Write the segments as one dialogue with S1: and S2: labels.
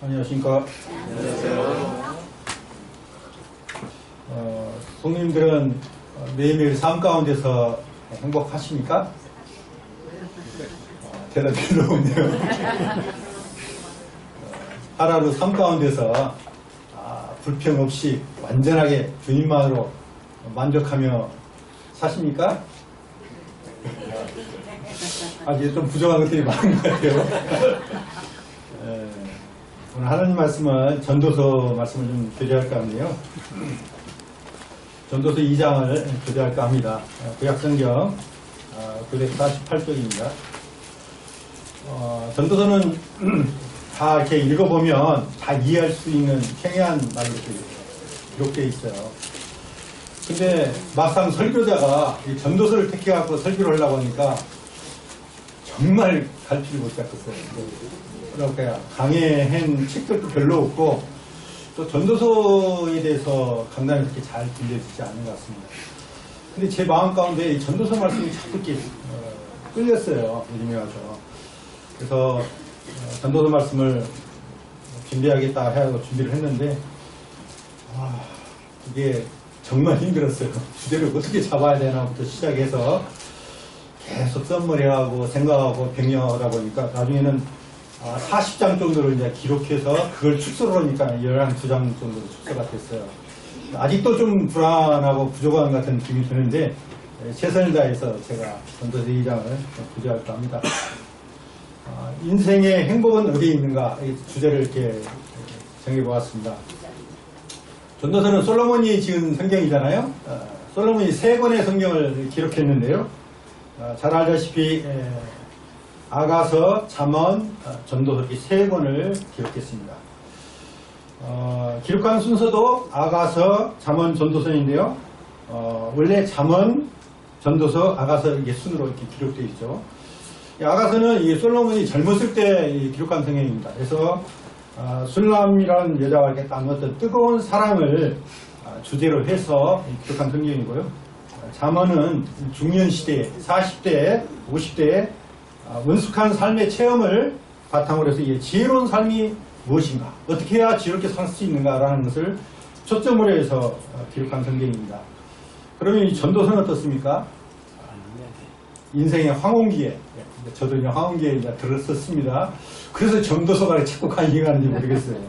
S1: 안녕하십니까.
S2: 안녕하세요.
S1: 성님들은 매일매일 삶 가운데서 행복하십니까? 대답이 어려운데요. 하루하루 삶 가운데서 불평 없이 완전하게 주님만으로 만족하며 사십니까? 아직 좀 부족한 것들이 많은 것 같아요. 오늘 하나님 말씀은 전도서 말씀을 좀 교제할까 하네요. 전도서 2장을 교제할까 합니다. 구약성경 948쪽입니다. 전도서는 다 이렇게 읽어보면 다 이해할 수 있는 평이한 말로 기록되어 있어요. 근데 막상 설교자가 이 전도서를 택해갖고 설교를 하려고 하니까 정말 갈피를 못 잡겠어요. 그러니까 강해한 책들도 별로 없고 또 전도서에 대해서 강단이 그렇게 잘 들려지지 않은 것 같습니다. 근데 제 마음 가운데 이 전도서 말씀이 자꾸 이렇게 끌렸어요. 요즘에 와서. 그래서 전도서 말씀을 준비하겠다 해서 준비를 했는데 이게 정말 힘들었어요. 주제를 어떻게 잡아야 되나부터 시작해서 계속 썸머리하고 생각하고 병행하다 보니까 나중에는 40장 정도를 이제 기록해서 그걸 축소를 하니까 12장 정도로 축소가 됐어요. 아직도 좀 불안하고 부족한 같은 느낌이 드는데 최선을 다해서 제가 전도서 2장을 구제할까 합니다. 인생의 행복은 어디에 있는가 이 주제를 이렇게 정해보았습니다. 전도서는 솔로몬이 지은 성경이잖아요. 솔로몬이 3권의 성경을 기록했는데요. 잘 알다시피 아가서, 잠언, 전도서 이렇게 3권을 기록했습니다. 기록한 순서도 아가서, 잠언, 전도서인데요. 원래 잠언, 전도서, 아가서 이게 순으로 이렇게 기록되어 있죠. 아가서는 이 솔로몬이 젊었을 때 기록한 성경입니다. 그래서 술람이라는 여자와 이렇게 나눴던 뜨거운 사랑을 주제로 해서 기록한 성경이고요. 잠언은 중년 시대에 40대, 50대에 원숙한 삶의 체험을 바탕으로 해서 이 지혜로운 삶이 무엇인가, 어떻게 해야 지혜롭게 살 수 있는가라는 것을 초점으로 해서 기록한 성경입니다. 그러면 이 전도서는 어떻습니까? 인생의 황혼기에, 저도 이제 황혼기에 이제 들었었습니다. 그래서 전도서가 자꾸 관심이 가는지 모르겠어요.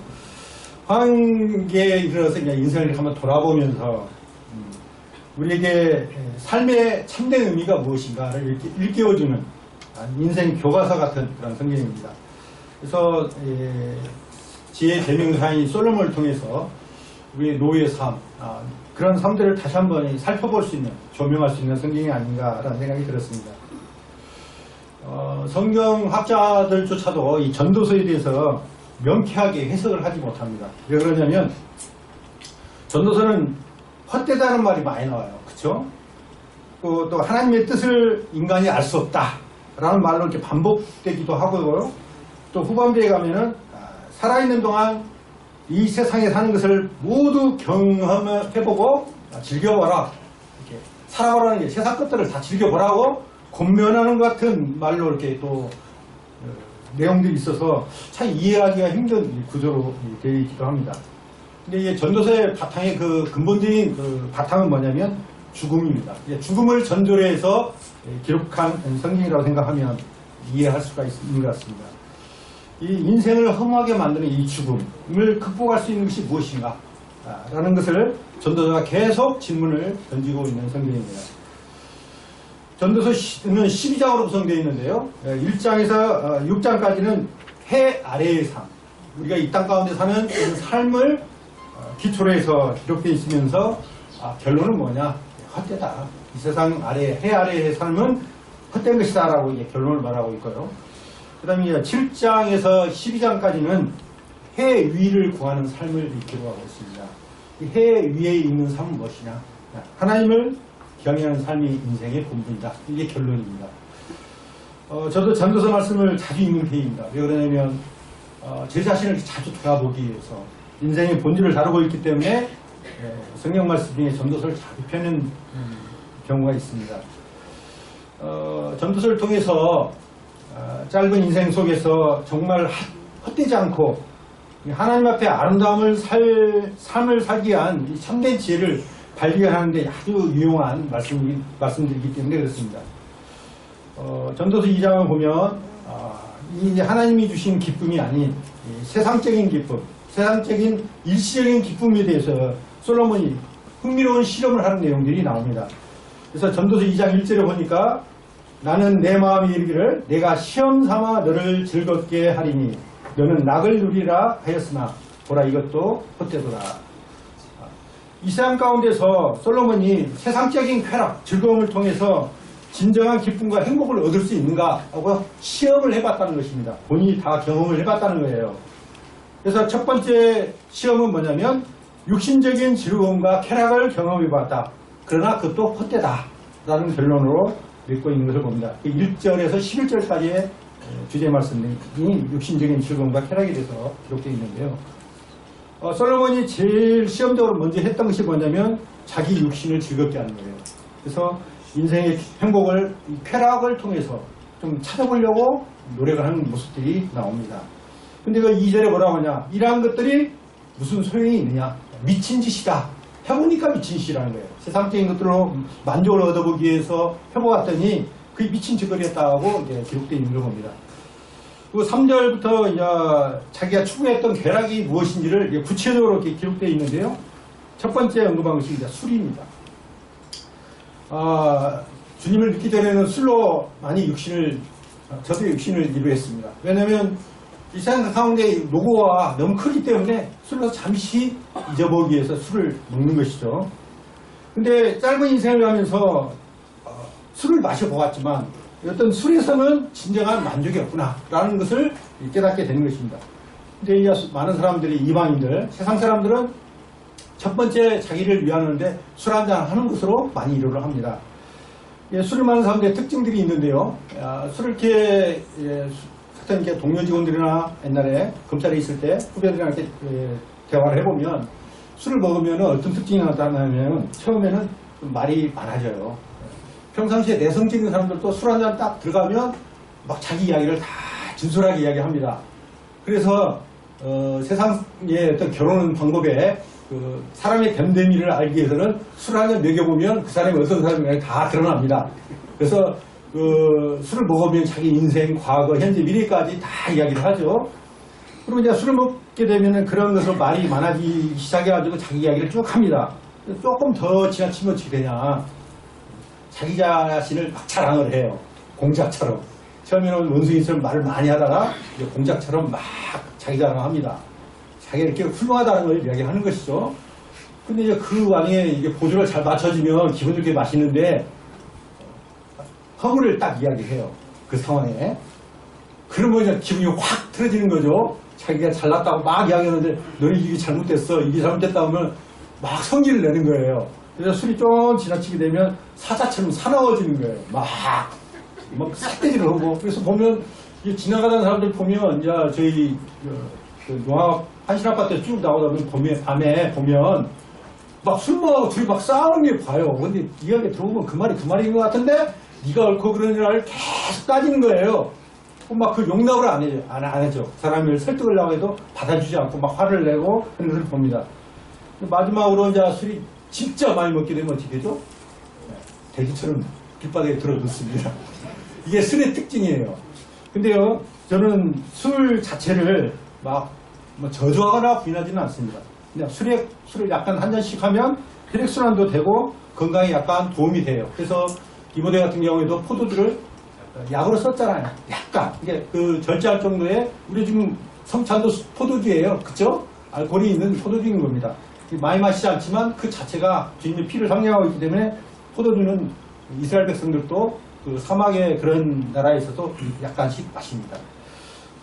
S1: 황혼기에 이르러서 이제 인생을 한번 돌아보면서 우리에게 삶의 참된 의미가 무엇인가를 이렇게 일깨워주는 인생 교과서 같은 그런 성경입니다. 그래서 지혜 대명사인 솔로몬을 통해서 우리의 노예의 삶, 그런 삶들을 다시 한번 살펴볼 수 있는, 조명할 수 있는 성경이 아닌가라는 생각이 들었습니다. 성경학자들조차도 이 전도서에 대해서 명쾌하게 해석을 하지 못합니다. 왜 그러냐면 전도서는 헛되다는 말이 많이 나와요. 그렇죠? 또 하나님의 뜻을 인간이 알 수 없다 라는 말로 이렇게 반복되기도 하고요. 또 후반부에 가면은 살아있는 동안 이 세상에 사는 것을 모두 경험해보고 즐겨보라, 이렇게 살아보라는 게 세상 것들을 다 즐겨보라고 권면하는 것 같은 말로 이렇게 또 내용들이 있어서 참 이해하기가 힘든 구조로 되어 있기도 합니다. 근데 이 전도서의 바탕의 그 근본적인 그 바탕은 뭐냐면 죽음입니다. 죽음을 전조로 해서 기록한 성경이라고 생각하면 이해할 수가 있는 것 같습니다. 이 인생을 허무하게 만드는 이 죽음을 극복할 수 있는 것이 무엇인가 라는 것을 전도서가 계속 질문을 던지고 있는 성경입니다. 전도서는 12장으로 구성되어 있는데요. 1장에서 6장까지는 해 아래의 삶, 우리가 이 땅 가운데 사는 삶을 기초로 해서 기록되어 있으면서 결론은 뭐냐? 헛되다. 이 세상 아래, 해 아래의 삶은 헛된 것이다 라고 이제 결론을 말하고 있고요. 그 다음에 7장에서 12장까지는 해 위를 구하는 삶을 기록하고 있습니다. 이 해 위에 있는 삶은 무엇이냐? 하나님을 경외하는 삶이 인생의 본분이다. 이게 결론입니다. 저도 전도서 말씀을 자주 읽는 편입니다. 왜 그러냐면 제 자신을 자주 돌아보기 위해서 인생의 본질을 다루고 있기 때문에 성경 말씀 중에 전도서를 자주 펴는 경우가 있습니다. 전도서를 통해서 짧은 인생 속에서 정말 헛되지 않고 하나님 앞에 아름다움을 삶을 살기 위한 이 참된 지혜를 발견하는데 아주 유용한 말씀드리기 때문에 그렇습니다. 전도서 2장을 보면 이 하나님이 주신 기쁨이 아닌 이 세상적인 기쁨, 세상적인 일시적인 기쁨에 대해서 솔로몬이 흥미로운 실험을 하는 내용들이 나옵니다. 그래서 전도서 2장 1절에 보니까 나는 내 마음이 이르기를 내가 시험 삼아 너를 즐겁게 하리니 너는 낙을 누리라 하였으나 보라 이것도 헛되도다. 이 세상 가운데서 솔로몬이 세상적인 쾌락, 즐거움을 통해서 진정한 기쁨과 행복을 얻을 수 있는가 하고 시험을 해봤다는 것입니다. 본인이 다 경험을 해봤다는 거예요. 그래서 첫 번째 시험은 뭐냐면 육신적인 즐거움과 쾌락을 경험해봤다. 그러나 그것도 헛되다 라는 결론으로 맺고 있는 것을 봅니다. 1절에서 11절까지의 주제 말씀이 육신적인 즐거움과 쾌락에 대해서 기록되어 있는데요. 솔로몬이 제일 시험적으로 먼저 했던 것이 뭐냐면 자기 육신을 즐겁게 하는 거예요. 그래서 인생의 행복을, 쾌락을 통해서 좀 찾아보려고 노력을 하는 모습들이 나옵니다. 근데 그 2절에 뭐라고 하냐? 이러한 것들이 무슨 소용이 있느냐? 미친 짓이다. 해보니까 미친 짓이라는 거예요. 세상적인 것들로 만족을 얻어보기 위해서 해보았더니 그게 미친 짓거리였다고 기록되어 있는 걸 봅니다. 그리고 3절부터 이제 자기가 추구했던 쾌락이 무엇인지를 구체적으로 이렇게 기록되어 있는데요. 첫 번째 언급한 것이 이제 술입니다. 주님을 믿기 전에는 술로 많이 저도 육신을 이루했습니다. 왜냐하면 이 세상 가운데 노고가 너무 크기 때문에 술로 잠시 잊어보기 위해서 술을 먹는 것이죠. 근데 짧은 인생을 가면서 술을 마셔보았지만 어떤 술에서는 진정한 만족이 없구나 라는 것을 깨닫게 되는 것입니다. 근데 이제 많은 사람들이, 이방인들, 세상 사람들은 첫 번째 자기를 위하는데 술 한잔 하는 것으로 많이 위로를 합니다. 술을 마는 사람들의 특징들이 있는데요. 술을 이렇게 동료 직원들이나 옛날에 검찰에 있을 때 후배들이랑 이렇게 대화를 해보면 술을 먹으면 어떤 특징이 나타나냐면 처음에는 좀 말이 많아져요. 평상시에 내성적인 사람들도 술 한잔 딱 들어가면 막 자기 이야기를 다 진솔하게 이야기합니다. 그래서 세상의 어떤 결혼 방법에 사람의 됨됨이를 알기 위해서는 술 한잔 먹여보면 그 사람이 어떤 사람인가 다 드러납니다. 그래서 술을 먹으면 자기 인생, 과거, 현재, 미래까지 다 이야기를 하죠. 그리고 이제 술을 먹게 되면 그런 것으로 말이 많아지기 시작해가지고 자기 이야기를 쭉 합니다. 조금 더 지나치면 어떻게 되냐. 자기 자신을 막 자랑을 해요. 공작처럼. 처음에는 원숭이처럼 말을 많이 하다가 이제 공작처럼 막 자기 자랑합니다. 자기가 이렇게 훌륭하다는 걸 이야기하는 것이죠. 근데 이제 그 와중에 이게 보조를 잘 맞춰지면 기분 좋게 마시는데 허물을 딱 이야기해요. 그 상황에. 그러면 이제 기분이 확 틀어지는 거죠. 자기가 잘났다고 막 이야기하는데 너는 이게 잘못됐어. 이게 잘못됐다 하면 막 성질을 내는 거예요. 그래서 술이 좀 지나치게 되면 사자처럼 사나워지는 거예요. 막 삿대질을 하고. 그래서 보면 지나가는 사람들 보면 이제 저희 용학 한신아파트에 쭉 나오다 보면 밤에 보면 막 술 먹고 둘이 막 싸우는 게 봐요. 근데 이야기 들어보면 그 말인 것 같은데 네가 옳고 그러는 줄 계속 따지는 거예요. 막 그 용납을 안 하죠. 사람을 설득하려고 해도 받아주지 않고 막 화를 내고 그런 것을 봅니다. 마지막으로 이제 술이 진짜 많이 먹게 되면 어떻게 되죠? 돼지처럼 길바닥에 들어눕습니다. 이게 술의 특징이에요. 근데요, 저는 술 자체를 막 저주하거나 부인하지는 않습니다. 그냥 술을 약간 한 잔씩 하면 혈액순환도 되고 건강에 약간 도움이 돼요. 그래서 이모대 같은 경우에도 포도주를 약으로 썼잖아요. 약간 이게 절제할 정도의 우리 지금 성찬도 포도주예요. 그쵸? 알코올이 있는 포도주인 겁니다. 많이 마시지 않지만 그 자체가 주님의 피를 상징하고 있기 때문에 포도주는 이스라엘 백성들도 그 사막의 그런 나라에 있어서 약간씩 마십니다.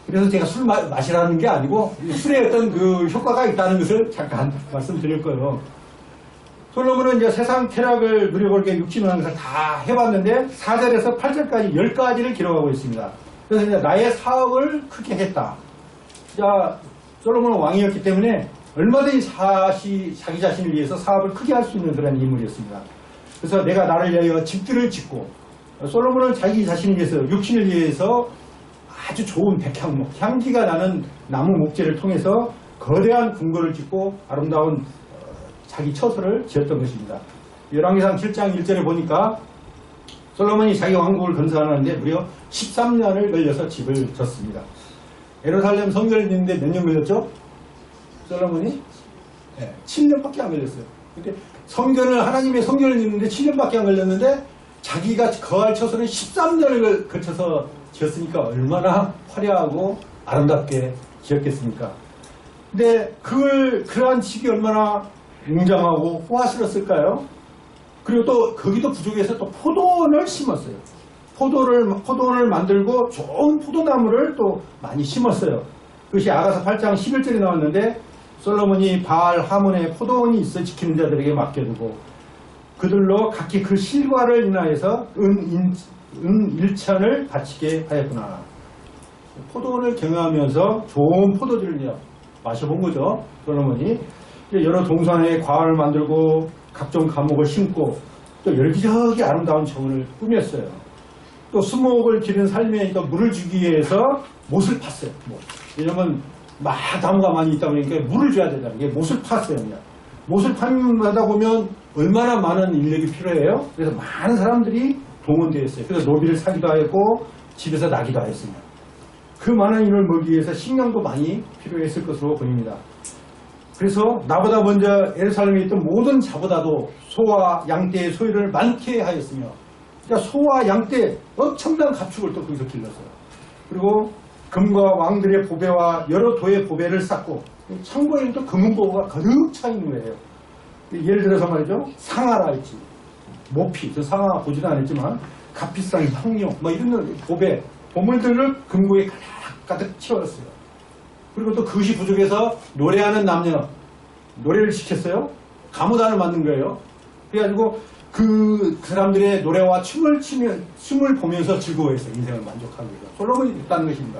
S1: 그래서 제가 술 마시라는 게 아니고 술에 어떤 그 효과가 있다는 것을 잠깐 말씀드릴 거예요. 솔로몬은 이제 세상 쾌락을 누려볼게 육신하는 것을 다 해봤는데 4절에서 8절까지 10가지를 기록하고 있습니다. 그래서 이제 나의 사업을 크게 했다. 자, 솔로몬은 왕이었기 때문에 얼마든지 자기 자신을 위해서 사업을 크게 할 수 있는 그런 인물이었습니다. 그래서 내가 나를 위하여 집들을 짓고 솔로몬은 자기 자신을 위해서 육신을 위해서 아주 좋은 백향목, 향기가 나는 나무 목재를 통해서 거대한 궁궐을 짓고 아름다운 자기 처소를 지었던 것입니다. 열왕기상 7장 1절에 보니까 솔로몬이 자기 왕국을 건설하는데 무려 13년을 걸려서 집을 졌습니다. 예루살렘 성전을 짓는데 몇 년 걸렸죠? 솔로몬이? 네, 7년밖에 안 걸렸어요. 근데 하나님의 성전을 짓는데 7년밖에 안 걸렸는데 자기가 거할 처소는 13년을 거쳐서 지었으니까 얼마나 화려하고 아름답게 지었겠습니까? 근데 그러한 집이 얼마나 웅장하고 호화스러웠을까요? 그리고 또 거기도 부족해서 또 포도원을 심었어요. 포도원을 만들고 좋은 포도나무를 또 많이 심었어요. 그것이 아가서 8장 11절에 나왔는데 솔로몬이 바알 하몬에 포도원이 있어 지키는 자들에게 맡겨두고 그들로 각기 그 실과를 인하여서 은 1천을 바치게 하였구나. 포도원을 경영하면서 좋은 포도주를 마셔본 거죠. 솔로몬이 여러 동산에 과을 만들고 각종 과목을 심고 또 여기저기 아름다운 정원을 꾸몄어요. 또 수목을 기른 삶에 또 물을 주기 위해서 못을 팠어요. 왜냐면 막 나무가 많이 있다 보니까 물을 줘야 되잖아요. 이게 못을 팠어요. 그냥. 못을 파다 보면 얼마나 많은 인력이 필요해요. 그래서 많은 사람들이 동원되어 있어요. 그래서 노비를 사기도 하였고 집에서 나기도 하였습니다. 그 많은 인을 먹기 위해서 식량도 많이 필요했을 것으로 보입니다. 그래서 나보다 먼저 예루살렘에 있던 모든 자보다도 소와 양떼의 소유를 많게 하였으며 그러니까 소와 양떼 엄청난 가축을 또 거기서 길렀어요. 그리고 금과 왕들의 보배와 여러 도의 보배를 쌓고 창고에는 또 금은보가 가득 차 있는 거예요. 예를 들어서 말이죠. 상아라 했지. 모피, 저 상아 보지도 않았지만 값비싼 향료 이런 보배, 보물들을 금고에 가득 채웠어요. 그리고 또 그것이 부족해서 노래하는 남녀 노래를 시켰어요. 가무단을 만든 거예요. 그래가지고 그 사람들의 노래와 춤을 보면서 즐거워했어요. 인생을 만족하는 거죠. 솔로몬이 있다는 것입니다.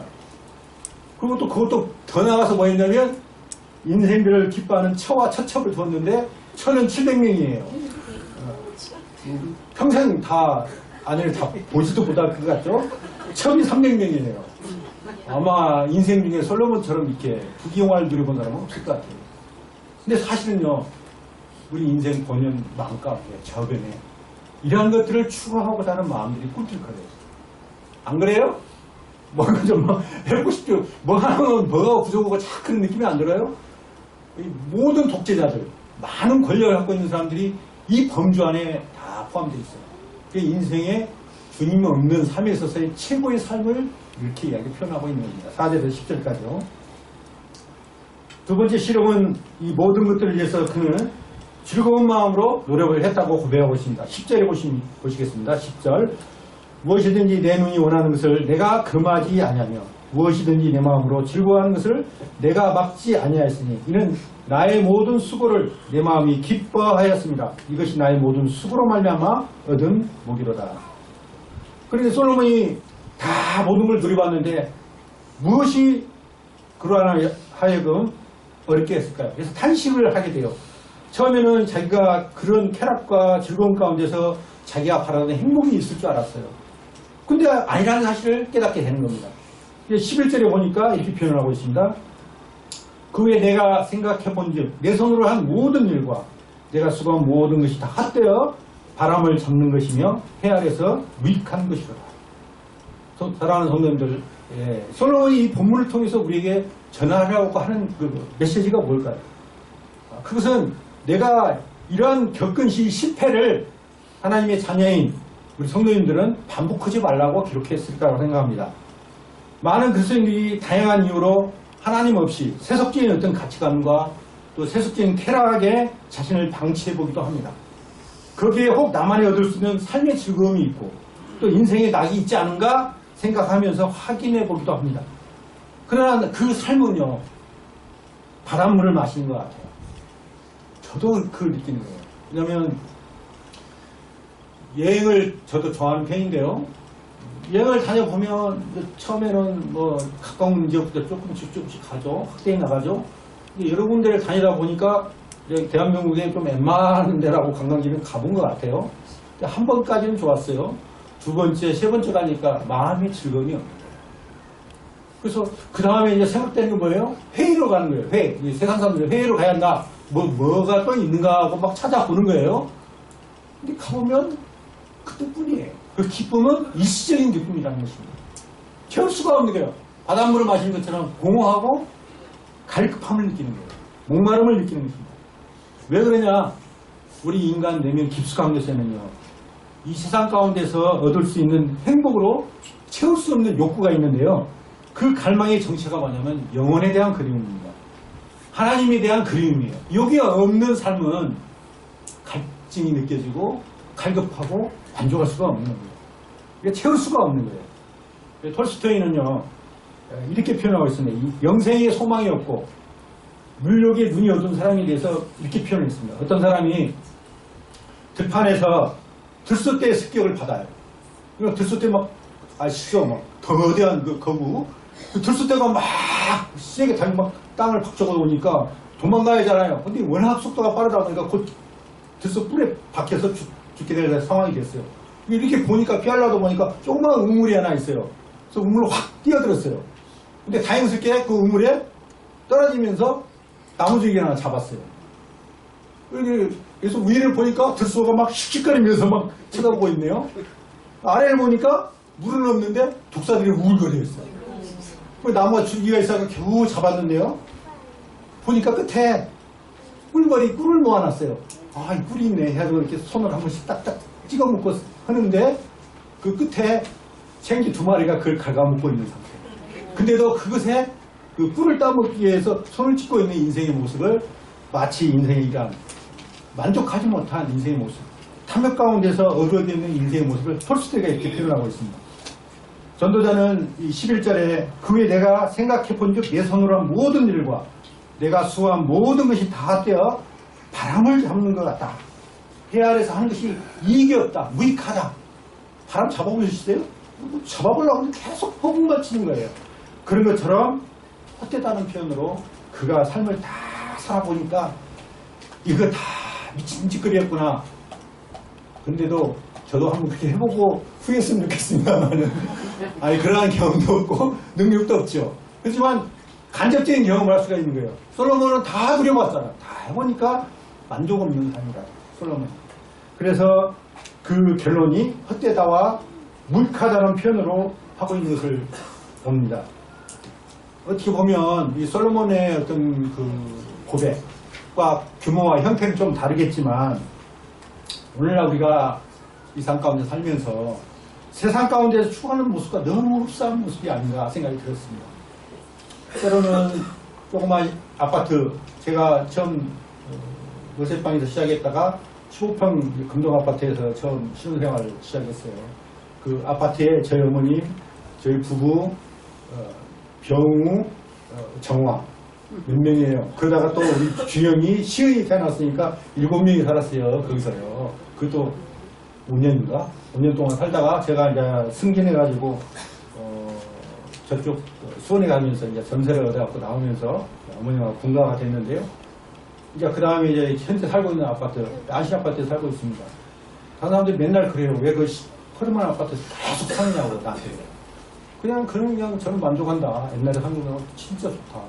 S1: 그리고 또 그것도 더 나가서 뭐 했냐면 인생들을 기뻐하는 처와 처첩을 두었는데 처는 700명이에요. 평생 다 아내를 다 보지도 못할 것 같죠? 첩이 300명이에요. 아마 인생 중에 솔로몬처럼 이렇게 부귀영화를 누려본 사람은 없을 것 같아요. 근데 사실은요, 우리 인생 본연 마음가운데 저변에 이러한 것들을 추구하고자 하는 마음들이 꿈틀거려요. 안 그래요? 뭔가 좀 해보고 싶죠. 뭐 하면 뭐가 부족하고 자 그런 느낌이 안 들어요? 모든 독재자들, 많은 권력을 갖고 있는 사람들이 이 범주 안에 다 포함되어 있어요. 그 인생에 주님 없는 삶에 있어서의 최고의 삶을 이렇게 이야기 표현하고 있는 겁니다. 4절에서 10절까지요. 두 번째 실험은 이 모든 것들을 위해서 그는 즐거운 마음으로 노력을 했다고 고백하고 있습니다. 10절에 보시겠습니다. 10절 무엇이든지 내 눈이 원하는 것을 내가 금하지 아니하며 무엇이든지 내 마음으로 즐거워하는 것을 내가 막지 아니하였으니 이는 나의 모든 수고를 내 마음이 기뻐하였습니다. 이것이 나의 모든 수고로 말미암아 얻은 복이로다. 그런데 솔로몬이 다 모든 걸 누려봤는데 무엇이 그러한 하여금 어렵게 했을까요? 그래서 탄식을 하게 돼요. 처음에는 자기가 그런 쾌락과 즐거움 가운데서 자기가 바라는 행복이 있을 줄 알았어요. 근데 아니라는 사실을 깨닫게 되는 겁니다. 11절에 보니까 이렇게 표현하고 있습니다. 그 후에 내가 생각해본 즉 내 손으로 한 모든 일과 내가 수고한 모든 것이 다 헛되어 바람을 잡는 것이며 해 아래서 무익한 것이로다. 사랑하는 성도님들, 솔로몬이 이 본문을 통해서 우리에게 전하려고 하는 그 메시지가 뭘까요? 그것은 내가 이러한 겪은 실패를 하나님의 자녀인 우리 성도님들은 반복하지 말라고 기록했을 거라고 생각합니다. 많은 그리스도인들이 다양한 이유로 하나님 없이 세속적인 어떤 가치관과 또 세속적인 쾌락에 자신을 방치해보기도 합니다. 거기에 혹 나만이 얻을 수 있는 삶의 즐거움이 있고 또 인생의 낙이 있지 않은가 생각하면서 확인해보기도 합니다. 그러나 그 삶은요, 바닷물을 마시는 것 같아요. 저도 그걸 느끼는 거예요. 왜냐하면 여행을 저도 좋아하는 편인데요. 여행을 다녀보면 처음에는 뭐 가까운 지역부터 조금씩 가죠. 확대해 나가죠. 여러 군데를 다니다 보니까 대한민국에 좀 웬만한 데라고 관광지는 가본 것 같아요. 한 번까지는 좋았어요. 두 번째, 세 번째 가니까 마음의 즐거움이 없는 거예요. 그래서 그 다음에 이제 생각되는 게 뭐예요? 회의로 가는 거예요. 회의. 세상 사람들이 회의로 가야 한다. 뭐가 또 있는가 하고 막 찾아보는 거예요. 근데 가보면 그때뿐이에요. 그 기쁨은 일시적인 기쁨이라는 것입니다. 채울 수가 없는 거예요. 바닷물을 마시는 것처럼 공허하고 갈급함을 느끼는 거예요. 목마름을 느끼는 것입니다. 왜 그러냐? 우리 인간 내면 깊숙한 곳에는요, 이 세상 가운데서 얻을 수 있는 행복으로 채울 수 없는 욕구가 있는데요. 그 갈망의 정체가 뭐냐면 영혼에 대한 그리움입니다. 하나님에 대한 그리움이에요. 여기 없는 삶은 갈증이 느껴지고 갈급하고 만족할 수가 없는 거예요. 이게 채울 수가 없는 거예요. 톨스토이는요, 이렇게 표현하고 있습니다. 이 영생의 소망이 없고 물욕의 눈이 어두운 사람에 대해서 이렇게 표현했습니다. 어떤 사람이 들판에서 들소대의 습격을 받아요. 들소대 막 아시죠? 막 거대한 그 거구. 그 들소대가 막 세게 달고 막 땅을 박쳐고 오니까 도망가야 하잖아요. 근데 워낙 속도가 빠르다 보니까 곧 들소 뿔에 박혀서 죽게 될 상황이 됐어요. 이렇게 보니까 피하려다 보니까 조그마한 우물이 하나 있어요. 그래서 우물로 확 뛰어들었어요. 근데 다행스럽게 그 우물에 떨어지면서 나무줄기 하나 잡았어요. 그래서 위를 보니까 들소가 막 씩씩거리면서 막 쳐다보고 있네요. 아래를 보니까 물은 없는데 독사들이 우글거려 있어요. 나무가 줄기가 있어서 겨우 잡았는데요. 보니까 끝에 꿀을 모아놨어요. 아, 이 꿀이 있네 해가지고 이렇게 손을 한 번씩 딱딱 찍어 먹고 하는데 그 끝에 생쥐 2마리가 그걸 갉아먹고 있는 상태예요. 근데도 그것에 그 꿀을 따먹기 위해서 손을 찢고 있는 인생의 모습을 마치 인생이란 만족하지 못한 인생의 모습, 탐욕 가운데서 어루어져 있는 인생의 모습을 톨스토이가 이렇게 표현하고 있습니다. 전도자는 이 11절에 그 후에 내가 생각해 본즉 내 손으로 한 모든 일과 내가 수고한 모든 것이 다 떼어 바람을 잡는 것 같다. 해 아래서 하는 것이 이익이 없다. 무익하다. 바람 잡아보셨어요? 잡아보려고 하면 계속 허공만 치는 거예요. 그런 것처럼 헛되다는 표현으로 그가 삶을 다 살아보니까 이거 다 미친 짓거리였구나. 근데도 저도 한번 그렇게 해보고 후회했으면 좋겠습니다만은 아니 그러한 경험도 없고 능력도 없죠. 그렇지만 간접적인 경험을 할 수가 있는 거예요. 솔로몬은 다 누려봤잖아. 다 해보니까 만족 없는 삶이다. 솔로몬. 그래서 그 결론이 헛되다와 무익하다는 표현으로 하고 있는 것을 봅니다. 어떻게 보면 이 솔로몬의 어떤 그 고백과 규모와 형태는 좀 다르겠지만 오늘날 우리가 이 삶 가운데 살면서 세상 가운데서 추구하는 모습과 너무 흡사한 모습이 아닌가 생각이 들었습니다. 때로는 조그만 아파트, 제가 처음 월세방에서 시작했다가 15평 금동 아파트에서 처음 신혼생활을 시작했어요. 그 아파트에 저희 어머님, 저희 부부, 병우, 정화 몇 명이에요. 그러다가 또 우리 주영이 시은이 태어났으니까 7명이 살았어요. 거기서요. 그것도 5년인가? 5년 동안 살다가 제가 이제 승진해가지고 저쪽 수원에 가면서 이제 전세를 얻어갖고 나오면서 어머니가 군가가 됐는데요. 이제 그 다음에 이제 현재 살고 있는 아파트, 안신 아파트에 살고 있습니다. 다른 사람들이 맨날 그래요. 왜 그 허름한 아파트에서 계속 사느냐고 나한테. 그냥 저는 만족한다. 옛날에 한국은 진짜 좋다.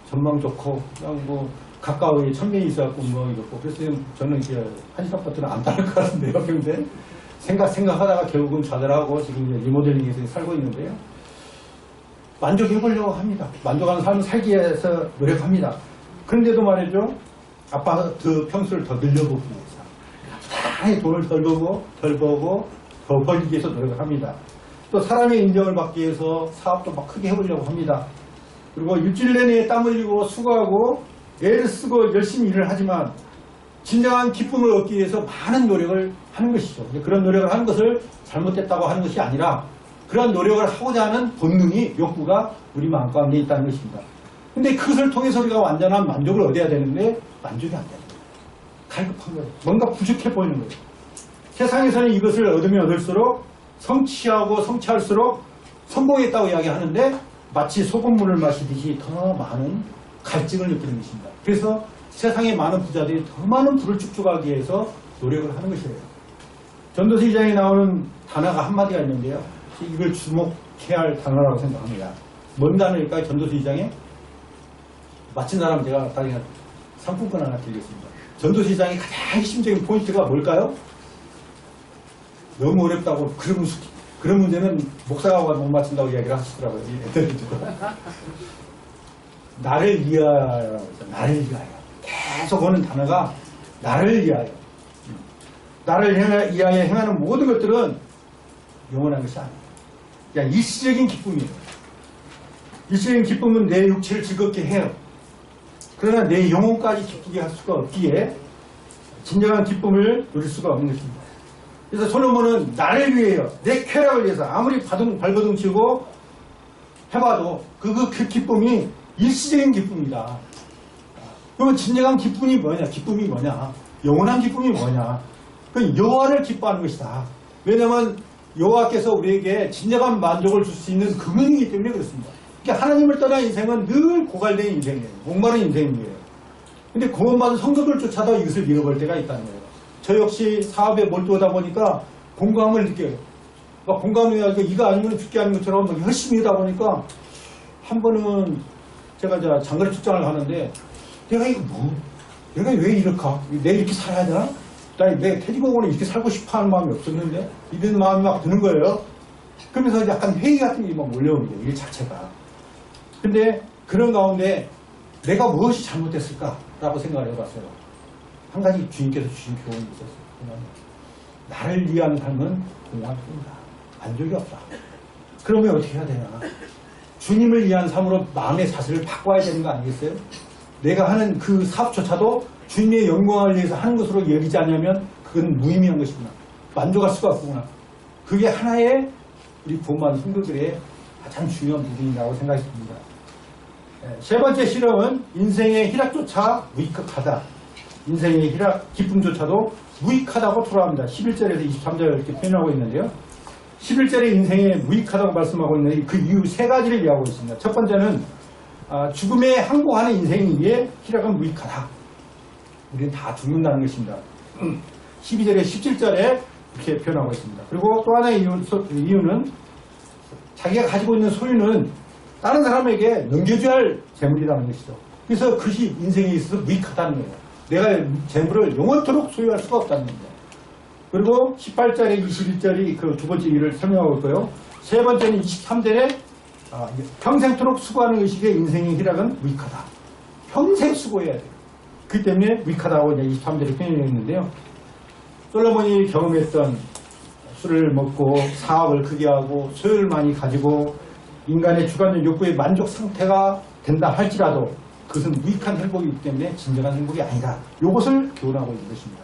S1: 전망 좋고, 그냥 뭐, 가까워에 1000명이 있어갖고 뭐 이렇고. 그래서 저는 이제 한신 아파트는 안 따를 것 같은데요, 평생. 생각하다가 결국은 좌절하고 지금 이제 리모델링에서 살고 있는데요. 만족해보려고 합니다. 만족하는 삶을 살기 위해서 노력합니다. 그런데도 말이죠. 아파트 평수를 더 늘려보기 위해서. 다양히 돈을 덜 벌고, 더 벌기 위해서 노력을 합니다. 또 사람의 인정을 받기 위해서 사업도 막 크게 해보려고 합니다. 그리고 일주일 내내 땀 흘리고 수고하고 애를 쓰고 열심히 일을 하지만 진정한 기쁨을 얻기 위해서 많은 노력을 하는 것이죠. 그런 노력을 하는 것을 잘못됐다고 하는 것이 아니라 그런 노력을 하고자 하는 본능이, 욕구가 우리 마음 가운데 있다는 것입니다. 근데 그것을 통해서 우리가 완전한 만족을 얻어야 되는데 만족이 안 됩니다. 갈급한 거예요. 뭔가 부족해 보이는 거예요. 세상에서는 이것을 얻으면 얻을수록 성취하고 성취할수록 성공했다고 이야기하는데 마치 소금물을 마시듯이 더 많은 갈증을 느끼는 것입니다. 그래서 세상의 많은 부자들이 더 많은 부를 축적하기 위해서 노력을 하는 것이에요. 전도서 2장에 나오는 단어가 한마디가 있는데요. 이걸 주목해야 할 단어라고 생각합니다. 뭔 단어일까요? 전도서 2장에? 마친 사람 제가 나중에 상품권 하나 드리겠습니다. 전도서 2장의 가장 핵심적인 포인트가 뭘까요? 너무 어렵다고 그런 문제는 목사가 못 맞춘다고 이야기를 하시더라고요. 나를 위하여, 나를 위하여. 계속 오는 단어가 나를 위하여. 나를 위하여 행하는 모든 것들은 영원한 것이 아니에요. 그냥 일시적인 기쁨이에요. 일시적인 기쁨은 내 육체를 즐겁게 해요. 그러나 내 영혼까지 기쁘게 할 수가 없기에 진정한 기쁨을 누릴 수가 없는 것입니다. 그래서 솔로몬은 나를 위해요. 내 쾌락을 위해서 아무리 발버둥 치고 해봐도 그 기쁨이 일시적인 기쁨이다. 그러면 진정한 기쁨이 뭐냐? 기쁨이 뭐냐? 영원한 기쁨이 뭐냐? 그 여호와를 기뻐하는 것이다. 왜냐하면 여호와께서 우리에게 진정한 만족을 줄 수 있는 근원이기 때문에 그렇습니다. 그러니까 하나님을 떠난 인생은 늘 고갈된 인생이에요. 목마른 인생이에요. 근데 구원받은 성도들조차도 이것을 잃어버릴 때가 있다는 거예요. 저 역시 사업에 몰두하다 보니까 공감을 느껴요. 공감을 해가지고 이거 아니면 죽게 하는 것처럼 열심히 하다 보니까 한 번은 제가 이제 장거리 출장을 가는데 내가 왜 이럴까? 내가 이렇게 살아야 되나? 내 태지공원에 이렇게 살고 싶어 하는 마음이 없었는데 이런 마음이 막 드는 거예요. 그러면서 약간 회의 같은 게 막 몰려오는 거예요. 일 자체가. 근데 그런 가운데 내가 무엇이 잘못됐을까라고 생각을 해봤어요. 한 가지 주님께서 주신 교훈이 있었어요. 나를 위한 삶은 공허합니다. 만족이 없다. 그러면 어떻게 해야 되나? 주님을 위한 삶으로 마음의 자세를 바꿔야 되는 거 아니겠어요? 내가 하는 그 사업조차도 주님의 영광을 위해서 하는 것으로 여기지 않으면 그건 무의미한 것이구나. 만족할 수가 없구나. 그게 하나의 우리 구원받은 성도들의 가장 중요한 부분이라고 생각이 듭니다. 세 번째 실험은 인생의 희락조차 무익하다. 인생의 기쁨조차도 무익하다고 토로합니다. 11절에서 23절 이렇게 표현하고 있는데요. 11절에 인생에 무익하다고 말씀하고 있는데 그 이유 세 가지를 이야기하고 있습니다. 첫 번째는 죽음에 항복하는 인생이기에 희락은 무익하다. 우리는 다 죽는다는 것입니다. 12절에 17절에 이렇게 표현하고 있습니다. 그리고 또 하나의 이유는 자기가 가지고 있는 소유는 다른 사람에게 넘겨줘야 할 재물이라는 것이죠. 그래서 그것이 인생에 있어서 무익하다는 거예요. 내가 재물을 영원토록 소유할 수가 없다는 겁니다. 그리고 18절에 21절이 그 두 번째 이유를 설명하고 있고요. 세 번째는 23절에 평생토록 수고하는 의식의 인생의 희락은 무익하다. 평생 수고해야 돼요. 그렇기 때문에 무익하다고 이제 23절에 표현되어 있는데요. 솔로몬이 경험했던 술을 먹고 사업을 크게 하고 소유를 많이 가지고 인간의 주관적 욕구의 만족 상태가 된다 할지라도 그것은 무익한 행복이기 때문에 진정한 행복이 아니다. 이것을 교훈하고 있는 것입니다.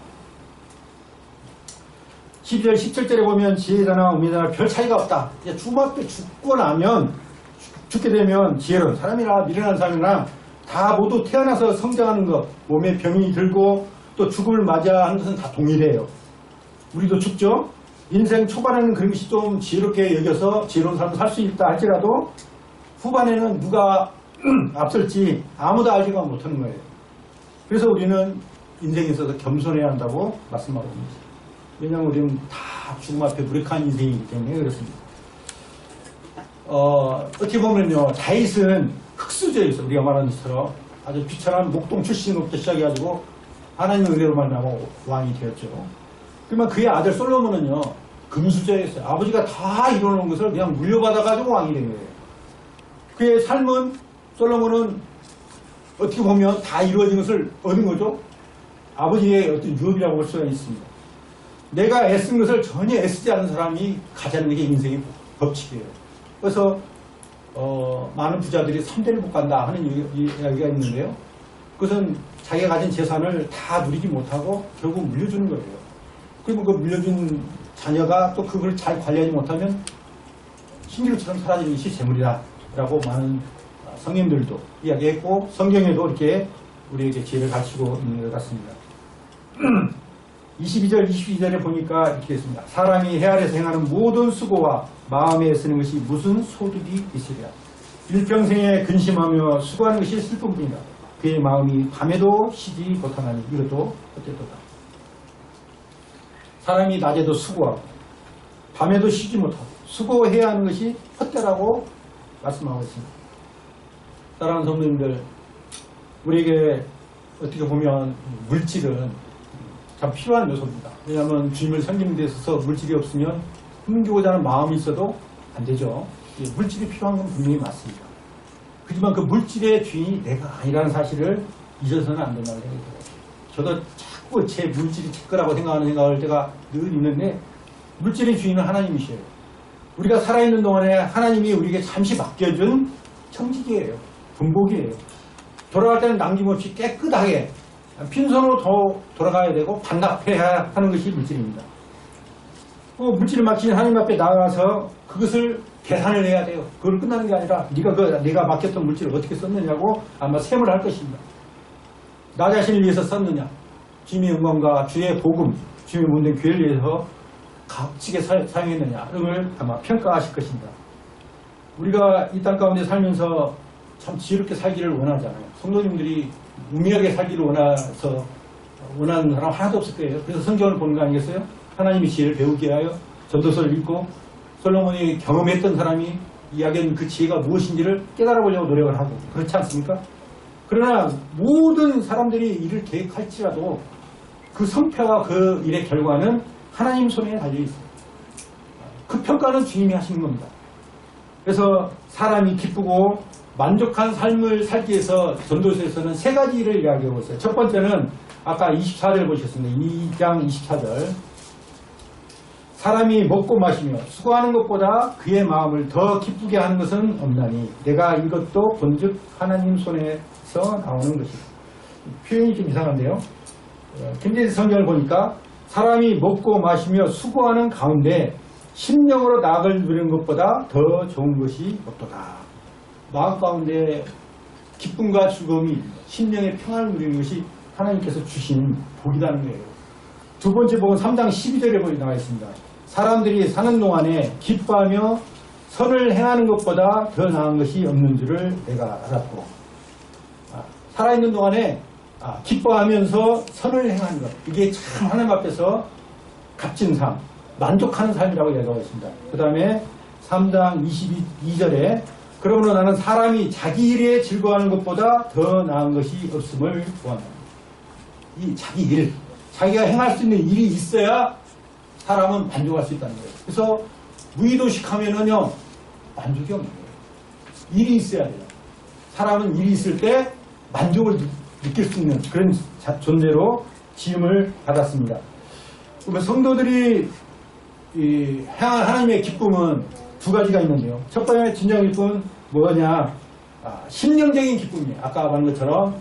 S1: 12절, 17절에 보면 지혜자나 우미자나 별 차이가 없다. 죽고 나면 죽게 되면 지혜로운 사람이나 미련한 사람이나 다 모두 태어나서 성장하는 것, 몸에 병이 들고 또 죽음을 맞이하는 것은 다 동일해요. 우리도 죽죠. 인생 초반에는 그런 것이 좀 지혜롭게 여겨서 지혜로운 삶을 살 수 있다 할지라도 후반에는 누가 앞설지 아무도 알지가 못하는 거예요. 그래서 우리는 인생에 있어서 겸손해야 한다고 말씀하고 있습니다. 왜냐하면 우리는 다 죽음 앞에 무력한 인생이기 때문에 그렇습니다. 어떻게 보면요, 다윗은 흙수저였어요. 우리가 말하는 것처럼 아주 비천한 목동 출신으로부터 시작해가지고 하나님의 은혜로 만나고 왕이 되었죠. 그러면 그의 아들 솔로몬은요, 금수저였어요. 아버지가 다 이뤄놓은 것을 그냥 물려받아가지고 왕이 된 거예요. 그의 삶은, 솔로몬은 어떻게 보면 다 이루어진 것을 얻은 거죠. 아버지의 어떤 유업이라고 볼 수가 있습니다. 내가 애쓴 것을 전혀 애쓰지 않은 사람이 가자는 게 인생의 법칙이에요. 그래서 많은 부자들이 3대를 못 간다 하는 이야기가 있는데요. 그것은 자기가 가진 재산을 다 누리지 못하고 결국 물려주는 거예요. 그리고 그 물려준 자녀가 또 그걸 잘 관리하지 못하면 신기루처럼 사라지는 것이 재물이다 라고 많은 성인들도 이야기했고 성경에도 이렇게 우리에게 지혜를 가르치고 있는 것 같습니다. 22절에 보니까 이렇게 했습니다. 사람이 해 아래서 행하는 모든 수고와 마음에 애쓰는 것이 무슨 소득이 있으랴. 일평생에 근심하며 수고하는 것이 슬픔뿐이다. 그의 마음이 밤에도 쉬지 못하나니 이것도 헛되도다. 사람이 낮에도 수고하고 밤에도 쉬지 못하고 수고해야 하는 것이 헛되라고 말씀하고 있습니다. 사랑하는 성도님들, 우리에게 어떻게 보면 물질은 참 필요한 요소입니다. 왜냐하면 주님을 섬기는 데 있어서 물질이 없으면 섬기고자 하는 마음이 있어도 안 되죠. 물질이 필요한 건 분명히 맞습니다. 하지만 그 물질의 주인이 내가 아니라는 사실을 잊어서는 안 된다고 생각해요. 저도 자꾸 제 물질이 제 거라고 생각하는 생각을 제가 늘 있는데, 물질의 주인은 하나님이셔요. 우리가 살아있는 동안에 하나님이 우리에게 잠시 맡겨준 청지기예요. 분복이에요. 돌아갈 때는 남김없이 깨끗하게 빈손으로 돌아가야 되고 반납해야 하는 것이 물질입니다. 물질을 맡긴 하나님 앞에 나가서 그것을 계산을 해야 돼요. 그걸 끝나는 게 아니라 내가 맡겼던 물질을 어떻게 썼느냐고 아마 셈을 할 것입니다. 나 자신을 위해서 썼느냐, 주님의 영광과 주의 복음, 주님의 몸된 교회를 위해서 값지게 사용했느냐, 이런 걸 아마 평가하실 것입니다. 우리가 이 땅 가운데 살면서 참 지혜롭게 살기를 원하잖아요. 성도님들이 우미하게 살기를 원하는 사람 하나도 없을 거예요. 그래서 성경을 보는 거 아니겠어요? 하나님의 지혜를 배우게 하여 전도서를 읽고 솔로몬이 경험했던 사람이 이야기한 그 지혜가 무엇인지를 깨달아 보려고 노력을 하고, 그렇지 않습니까? 그러나 모든 사람들이 일을 계획할지라도 그 성패와 그 일의 결과는 하나님 손에 달려있어요. 그 평가는 주님이 하시는 겁니다. 그래서 사람이 기쁘고 만족한 삶을 살기 위해서 전도서에서는 세 가지 일을 이야기하고 있어요. 첫 번째는 아까 24절 보셨습니다. 2장 24절. 사람이 먹고 마시며 수고하는 것보다 그의 마음을 더 기쁘게 하는 것은 없나니 내가 이것도 본즉 하나님 손에서 나오는 것이다. 표현이 좀 이상한데요. 김대지 성경을 보니까 사람이 먹고 마시며 수고하는 가운데 심령으로 낙을 누리는 것보다 더 좋은 것이 없도다. 마음 가운데 기쁨과 즐거움이, 심령의 평안을 누리는 것이 하나님께서 주신 복이라는 거예요. 두 번째 복은 3장 12절에 나와 있습니다. 사람들이 사는 동안에 기뻐하며 선을 행하는 것보다 더 나은 것이 없는 줄을 내가 알았고, 살아있는 동안에 기뻐하면서 선을 행하는 것, 이게 참 하나님 앞에서 값진 삶, 만족하는 삶이라고 얘기하고 있습니다. 그 다음에 3장 22절에 그러므로 나는 사람이 자기 일에 즐거워하는 것보다 더 나은 것이 없음을 구한다. 이 자기 일, 자기가 행할 수 있는 일이 있어야 사람은 만족할 수 있다는 거예요. 그래서 무의도식하면은요, 만족이 없는 거예요. 일이 있어야 돼요. 사람은 일이 있을 때 만족을 느낄 수 있는 그런 존재로 지음을 받았습니다. 그러면 성도들이 향한 하나님의 기쁨은 두 가지가 있는데요. 첫 번째 진정 기쁨은 뭐냐? 심령적인 기쁨이에요. 아까 말한 것처럼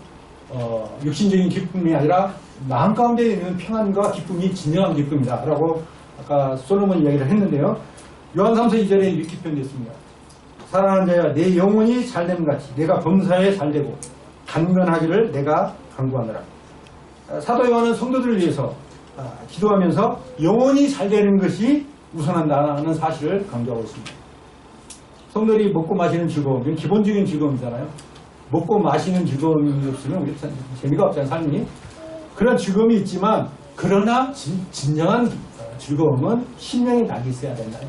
S1: 육신적인 기쁨이 아니라 마음 가운데 있는 평안과 기쁨이 진정한 기쁨이다 라고 아까 솔로몬 이야기를 했는데요. 요한 3서 2절에 이렇게 표현되었습니다. 사랑하는 자야, 내 영혼이 잘됨 같이 내가 범사에 잘되고 간건하기를 내가 간구하노라. 사도 요한은 성도들을 위해서 기도하면서 영혼이 잘되는 것이 우선한다는 사실을 강조하고 있습니다. 성도들이 먹고 마시는 즐거움, 이건 기본적인 즐거움이잖아요. 먹고 마시는 즐거움이 없으면 우리 재미가 없잖아요, 삶이. 그런 즐거움이 있지만, 그러나 진정한 즐거움은 심령에 낙이 있어야 된다.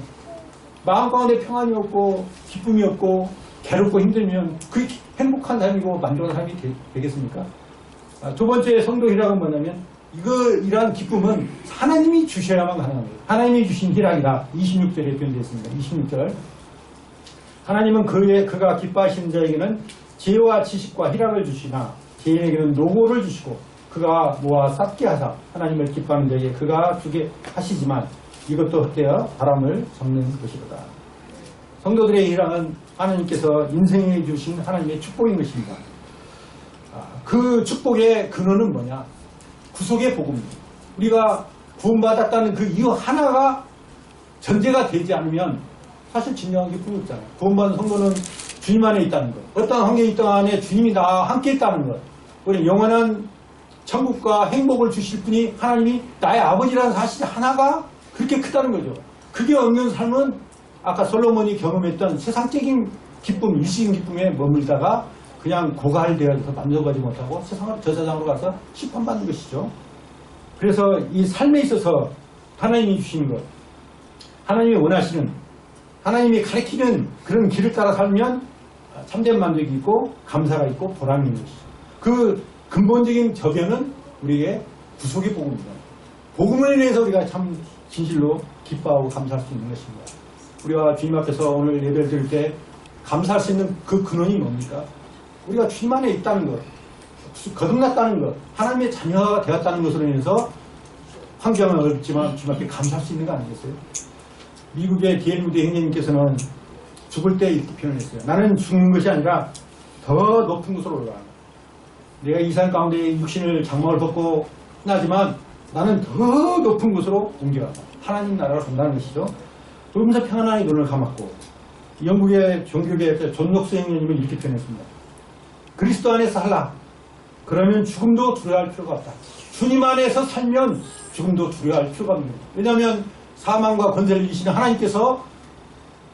S1: 마음 가운데 평안이 없고 기쁨이 없고 괴롭고 힘들면 그게 행복한 삶이고 만족한 삶이 되겠습니까? 두 번째 성도 희락은 뭐냐면, 이러한 기쁨은 하나님이 주셔야만 가능한 거예요. 하나님이 주신 희락이다. 26절에 표현되어 있습니다. 26절. 하나님은 그가 기뻐하시는 자에게는 지혜와 지식과 희락을 주시나 개인에게는 노고를 주시고 그가 모아 쌓게 하사 하나님을 기뻐하는 자에게 그가 주게 하시지만 이것도 헛되어 바람을 잡는 것이로다. 성도들의 희락은 하나님께서 인생에 주신 하나님의 축복인 것입니다. 그 축복의 근원은 뭐냐? 구속의 복음입니다. 우리가 구원받았다는 그 이유 하나가 전제가 되지 않으면 사실 진정한 기쁨이 없잖아요. 구원받은 성도는 주님 안에 있다는 것, 어떤 환경에 있던 안에 주님이 나와 함께 있다는 것, 우리 영원한 천국과 행복을 주실 분이 하나님이 나의 아버지라는 사실 하나가 그렇게 크다는 거죠. 그게 없는 삶은 아까 솔로몬이 경험했던 세상적인 기쁨, 일시적인 기쁨에 머물다가 그냥 고갈되어서 만족하지 못하고 세상으로 저세상으로 가서 심판받는 것이죠. 그래서 이 삶에 있어서 하나님이 주시는 것, 하나님이 원하시는, 하나님이 가리키는 그런 길을 따라 살면 참된 만족이 있고 감사가 있고 보람이 있는 것이죠. 그 근본적인 저변은 우리의 구속의 복음입니다. 복음을 인해서 우리가 참 진실로 기뻐하고 감사할 수 있는 것입니다. 우리가 주님 앞에서 오늘 예배를 드릴 때 감사할 수 있는 그 근원이 뭡니까? 우리가 주님 안에 있다는 것, 거듭났다는 것, 하나님의 자녀가 되었다는 것으로 인해서 환경은 어렵지만 주님 앞에 감사할 수 있는 거 아니겠어요? 미국의 D.L. 무디 행님께서는 죽을 때 이렇게 표현했어요. 나는 죽는 것이 아니라 더 높은 곳으로 올라간다. 내가 이 산 가운데 육신을 장막을 벗고 나지만 나는 더 높은 곳으로 옮겨간다. 하나님 나라로 간다는 것이죠. 그러면서 평안의 눈을 감았고, 영국의 종교계 존 녹스 행님은 이렇게 표현했습니다. 그리스도 안에서 살라. 그러면 죽음도 두려워할 필요가 없다. 주님 안에서 살면 죽음도 두려워할 필요가 없는 거예요. 왜냐하면 사망과 권세를 이기시는 하나님께서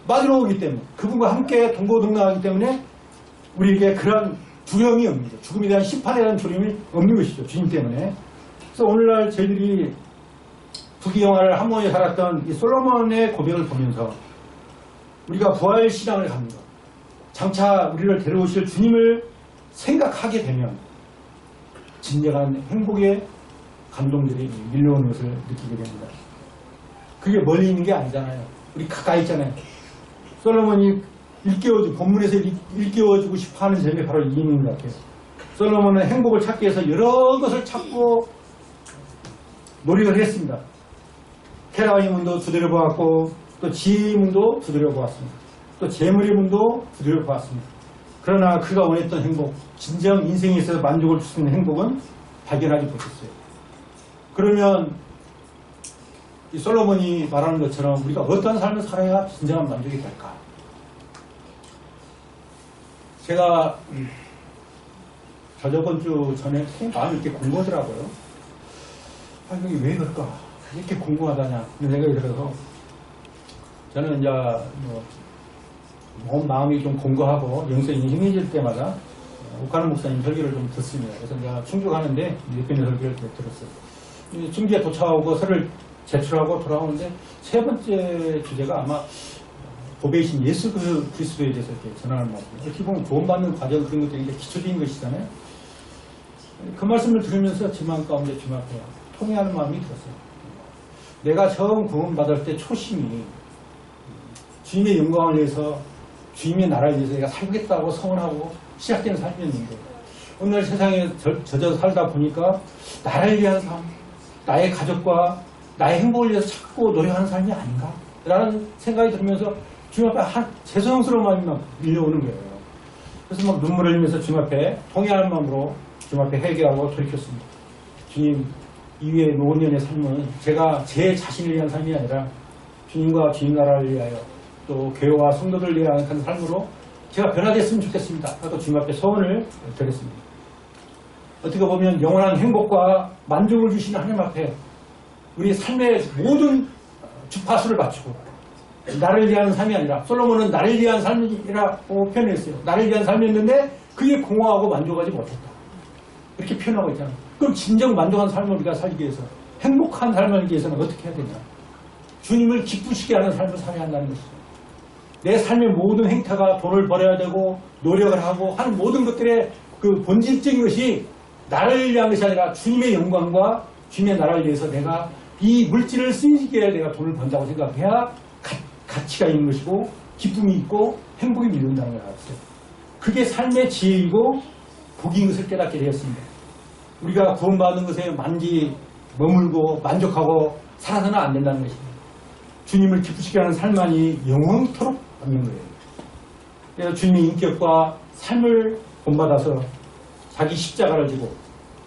S1: 맞으러 오기 때문에, 그분과 함께 동고동락하기 때문에 우리에게 그런 두려움이 없는 거죠. 죽음에 대한 심판에 대한 두려움이 없는 것이죠. 주님 때문에. 그래서 오늘날 저희들이 부귀영화를 한모에 살았던 이 솔로몬의 고백을 보면서 우리가 부활 신앙을 갑니다. 장차 우리를 데려오실 주님을 생각하게 되면 진정한 행복의 감동들이 밀려오는 것을 느끼게 됩니다. 그게 멀리 있는 게 아니잖아요. 우리 가까이 있잖아요. 솔로몬이 본문에서 일깨워주고 싶어하는 점이 바로 이 있는 것 같아요. 솔로몬은 행복을 찾기 위해서 여러 것을 찾고 노력을 했습니다. 테라의 문도 두드려보았고, 또 지혜의 문도 두드려보았습니다. 또 재물의 문도 두드려보았습니다. 그러나 그가 원했던 행복, 진정 인생에 있어서 만족을 줄 수 있는 행복은 발견하지 못했어요. 그러면 이 솔로몬이 말하는 것처럼 우리가 어떤 삶을 살아야 진정한 만족이 될까? 제가 저번 주 전에 마음이 이렇게 공부하더라고요. 아, 이게 왜 그럴까? 이렇게 궁금하다냐 이런 생각이 들어서 저는 이제 온 마음이 좀 공고하고 영성이 힘해질 때마다 옥가는 목사님 설교를 좀 듣습니다. 그래서 내가 충주 가는데 대표님 설교를 들었어요. 충주에 도착하고 서를 제출하고 돌아오는데 세 번째 주제가 아마 보배이신 예수 그리스도에 대해서 이렇게 전하는 말씀이에요. 어떻게 보면 구원받는 과정 그런 것들이 기초적인 것이잖아요. 그 말씀을 들으면서 제 마음 가운데 주님 앞에 통회하는 마음이 들었어요. 내가 처음 구원받을 때 초심이 주님의 영광을 위해서, 주님의 나라를 위해서 내가 살겠다고 선언하고 시작되는 삶이었는데 오늘 세상에 젖어 살다 보니까 나를 위한 삶, 나의 가족과 나의 행복을 위해서 자꾸 노력하는 삶이 아닌가? 라는 생각이 들면서 주님 앞에 죄송스러운 마음이 막 밀려오는 거예요. 그래서 막 눈물을 흘리면서 주님 앞에 통회하는 마음으로 주님 앞에 회개하고 돌이켰습니다. 주님, 이후의 노년의 삶은 제가 제 자신을 위한 삶이 아니라 주님과 주님 나라를 위하여 또 교회와 성도들을 위한 삶으로 제가 변화됐으면 좋겠습니다. 또 주님 앞에 소원을 드렸습니다. 어떻게 보면 영원한 행복과 만족을 주시는 하나님 앞에 우리 삶의 모든 주파수를 맞추고 나를 위한 삶이 아니라, 솔로몬은 나를 위한 삶이라고 표현했어요. 나를 위한 삶이었는데 그게 공허하고 만족하지 못했다. 이렇게 표현하고 있잖아요. 그럼 진정 만족한 삶을 우리가 살기 위해서, 행복한 삶을 살기 위해서는 어떻게 해야 되냐? 주님을 기쁘시게 하는 삶을 살아야 한다는 것이죠. 내 삶의 모든 행태가 돈을 벌어야 되고 노력을 하고 하는 모든 것들의 그 본질적인 것이 나를 위한 것이 아니라 주님의 영광과 주님의 나라를 위해서 내가 이 물질을 쓰기에 내가 돈을 번다고 생각해야 가치가 있는 것이고 기쁨이 있고 행복이 밀린다는 걸 알았어요. 그게 삶의 지혜이고 복인 것을 깨닫게 되었습니다. 우리가 구원받은 것에 만기 머물고 만족하고 살아서는 안 된다는 것입니다. 주님을 기쁘시게 하는 삶만이 영원토록 없는 거예요. 그래서 주님의 인격과 삶을 본받아서 자기 십자가를 지고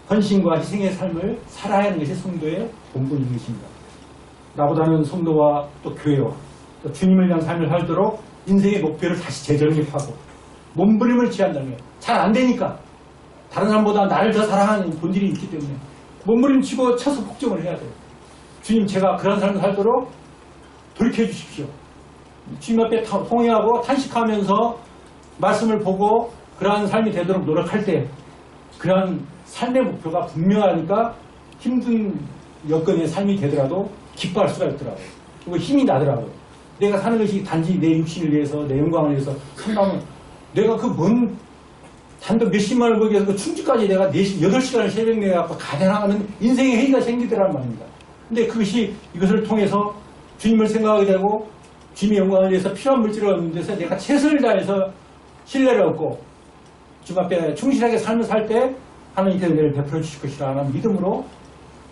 S1: 헌신과 희생의 삶을 살아야 하는 것이 성도의 본분인 것입니다. 나보다는 성도와 또 교회와 또 주님을 위한 삶을 살도록 인생의 목표를 다시 재정립하고 몸부림을 취한다면 잘 안 되니까 다른 사람보다 나를 더 사랑하는 본질이 있기 때문에 몸부림치고 쳐서 복종을 해야 돼요. 주님, 제가 그런 삶을 살도록 돌이켜 주십시오. 주님 앞에 통회하고 탄식하면서 말씀을 보고 그러한 삶이 되도록 노력할 때 그러한 삶의 목표가 분명하니까 힘든 여건의 삶이 되더라도 기뻐할 수가 있더라고요. 그리고 힘이 나더라고요. 내가 사는 것이 단지 내 육신을 위해서, 내 영광을 위해서 산다면 내가 그 먼 단도 몇십만을 거기 해서 그 충주까지 내가 8시간을 새벽 내갖고 가대나가는 인생의 회의가 생기더란 말입니다. 근데 그것이 이것을 통해서 주님을 생각하게 되고 주님의 영광을 위해서 필요한 물질을 얻는 데서 내가 최선을 다해서 신뢰를 얻고 주님 앞에 충실하게 삶을 살 때 하나님께서 은혜를 베풀어 주실 것이라는 믿음으로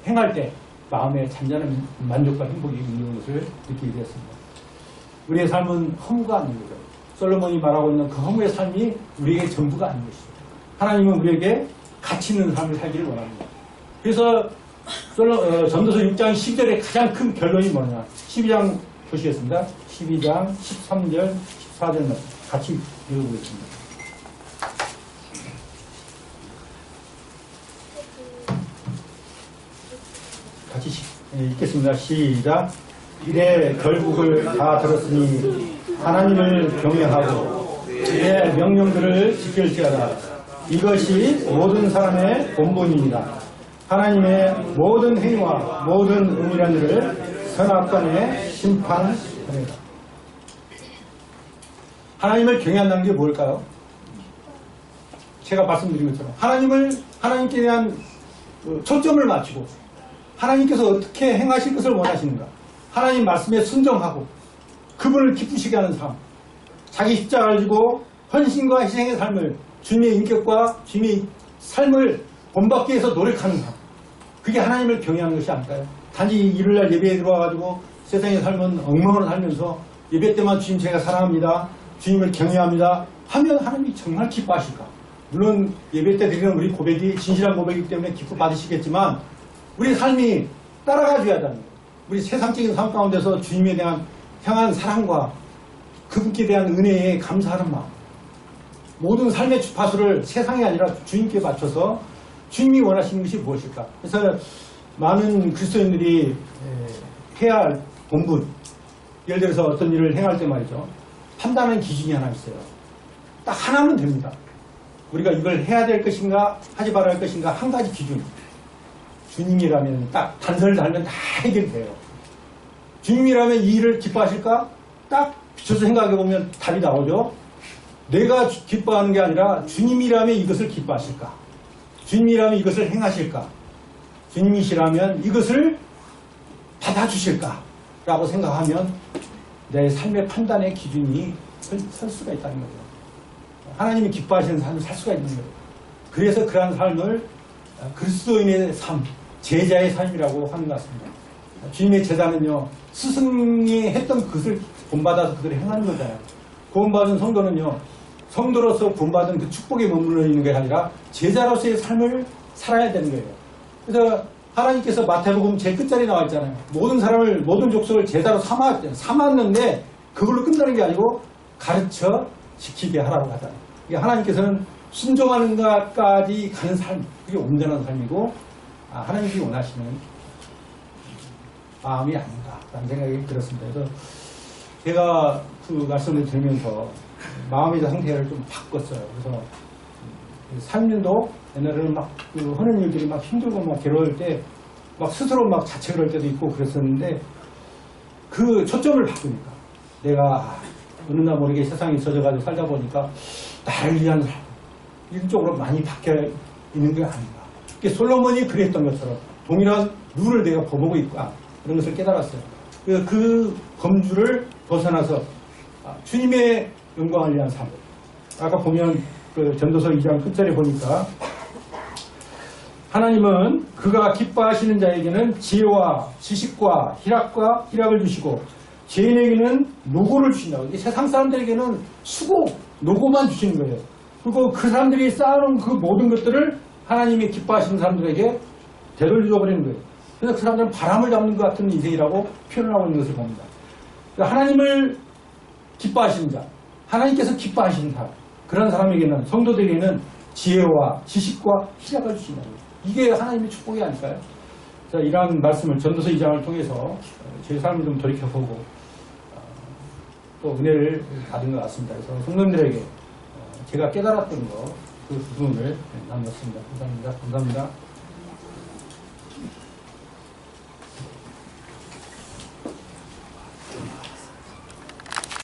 S1: 행할 때 마음의 잔잔한 만족과 행복이 있는 것을 느끼게 되었습니다. 우리의 삶은 허무가 아닌 거죠. 솔로몬이 말하고 있는 그 허무의 삶이 우리에게 전부가 아닌 것이죠. 하나님은 우리에게 가치 있는 삶을 살기를 원합니다. 그래서 전도서 6장 12절의 가장 큰 결론이 뭐냐. 12장 보시겠습니다. 12장 13절 14절 말씀 같이 읽어보겠습니다. 같이 읽겠습니다. 시작. 이래 결국을 다 들었으니 하나님을 경외하고 그의 명령들을 지킬지어다. 이것이 모든 사람의 본분입니다. 하나님의 모든 행위와 모든 은밀한 일을 선악간에 심판하리라. 하나님을 경외한다는 게 뭘까요? 제가 말씀드린 것처럼 하나님께 대한 초점을 맞추고 하나님께서 어떻게 행하실 것을 원하시는가, 하나님 말씀에 순종하고 그분을 기쁘시게 하는 삶, 자기 십자가를 지고 헌신과 희생의 삶을, 주님의 인격과 주님의 삶을 본받기 위해서 노력하는 삶, 그게 하나님을 경외하는 것이 아닐까요? 단지 일요일날 예배에 들어와가지고 세상의 삶은 엉망으로 살면서 예배 때만 주님 제가 사랑합니다, 주님을 경외합니다 하면 하나님이 정말 기뻐하실까? 물론 예배 때 드리는 우리 고백이 진실한 고백이기 때문에 기뻐 받으시겠지만 우리 삶이 따라가줘야 하는 거예요. 우리 세상적인 삶 가운데서 주님에 대한 향한 사랑과 그분께 대한 은혜에 감사하는 마음, 모든 삶의 주파수를 세상이 아니라 주님께 맞춰서 주님이 원하시는 것이 무엇일까? 그래서 많은 그리스도인들이 해야 할 본분, 예를 들어서 어떤 일을 행할 때 말이죠, 판단하는 기준이 하나 있어요. 딱 하나면 됩니다. 우리가 이걸 해야 될 것인가 하지 말아야 할 것인가 한 가지 기준, 주님이라면 딱 단서를 달면 다 해결돼요. 주님이라면 이 일을 기뻐하실까? 딱 비춰서 생각해보면 답이 나오죠. 내가 기뻐하는 게 아니라 주님이라면 이것을 기뻐하실까? 주님이라면 이것을 행하실까? 주님이시라면 이것을 받아주실까? 라고 생각하면 내 삶의 판단의 기준이 설 수가 있다는 거죠. 하나님이 기뻐하시는 삶을 살 수가 있는 거예요. 그래서 그러한 삶을 그리스도인의 삶, 제자의 삶이라고 하는 것 같습니다. 주님의 제자는요, 스승이 했던 것을 본받아서 그들을 행하는 거잖아요. 구원받은 성도는요, 성도로서 구원받은 그 축복에 머물러 있는 게 아니라 제자로서의 삶을 살아야 되는 거예요. 그래서 하나님께서 마태복음 제일 끝자리에 나와 있잖아요. 모든 사람을, 모든 족속을 제자로 삼았는데 그걸로 끝나는 게 아니고 가르쳐 지키게 하라고 하잖아요. 하나님께서는 순종하는 것까지 가는 삶, 그게 온전한 삶이고 하나님이 원하시는 마음이 아닌가라는 생각이 들었습니다. 그래서 제가 그 말씀을 들으면서 마음의 상태를 좀 바꿨어요. 그래서 삶도 옛날에는 막 그 하는 일들이 막 힘들고 막 괴로울 때 막 스스로 막 자책을 할 때도 있고 그랬었는데 그 초점을 바꾸니까 내가 어느 날 모르게 세상에 있어져가지고 살다 보니까 나를 위한 삶, 일적으로 많이 바뀌어 있는 게 아닌가. 솔로몬이 그랬던 것처럼 동일한 룰을 내가 범하고 있구나, 그런 것을 깨달았어요. 그래서 그 범주를 벗어나서 주님의 영광을 위한 삶. 아까 보면 그 전도서 2장 끝절에 보니까 하나님은 그가 기뻐하시는 자에게는 지혜와 지식과 희락을 주시고 죄인에게는 노고를 주신다고. 이게 세상 사람들에게는 수고, 노고만 주시는 거예요. 그리고 그 사람들이 쌓아놓은 그 모든 것들을 하나님이 기뻐하시는 사람들에게 되돌려 버리는 거예요. 그래서 그 사람들은 바람을 잡는 것 같은 인생이라고 표현하고 있는 것을 봅니다. 그러니까 하나님을 기뻐하시는 자, 하나님께서 기뻐하시는 사람, 그런 사람에게는, 성도들에게는 지혜와 지식과 희락을 주신다고. 이게 하나님의 축복이 아닐까요? 자, 이러한 말씀을 전도서 2장을 통해서 제 삶을 좀 돌이켜보고 또 은혜를 받은 것 같습니다. 그래서 성도님들에게 제가 깨달았던 거, 그 부분을 나눴습니다. 감사합니다. 감사합니다.